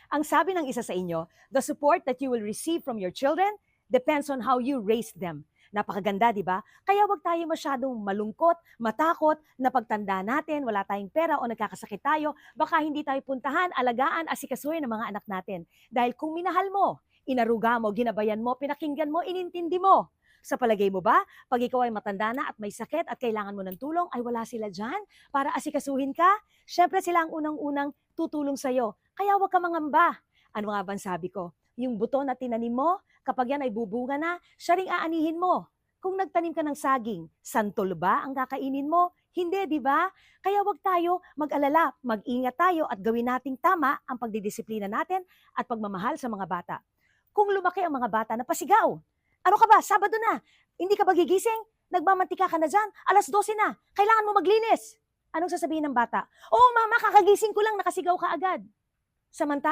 Ang sabi ng isa sa inyo, the support that you will receive from your children depends on how you raise them. Napakaganda, di ba? Kaya wag tayo masyadong malungkot, matakot na pagtanda natin, wala tayong pera o nagkakasakit tayo, baka hindi tayo puntahan, alagaan, asikasuhin ng mga anak natin. Dahil kung minahal mo, inaruga mo, ginabayan mo, pinakinggan mo, inintindi mo. Sa palagay mo ba, pag ikaw ay matanda na at may sakit at kailangan mo ng tulong, ay wala sila dyan para asikasuhin ka? Siyempre sila ang unang-unang tutulong sa'yo. Kaya huwag ka mangamba. Ano nga ba ang sabi ko? Yung buto na tinanim mo, kapag yan ay bubunga na, siya ring aanihin mo. Kung nagtanim ka ng saging, santol ba ang kakainin mo? Hindi, di ba? Kaya wag tayo mag-alala, mag-ingat tayo at gawin nating tama ang pagdidisiplina natin at pagmamahal sa mga bata. Kung lumaki ang mga bata na pasigaw, ano ka ba, Sabado na, hindi ka ba gigising? Nagmamantika ka na dyan, 12:00 na, kailangan mo maglinis. Anong sasabihin ng bata? Oh mama, kakagising ko lang, nakasigaw ka agad. Samantala,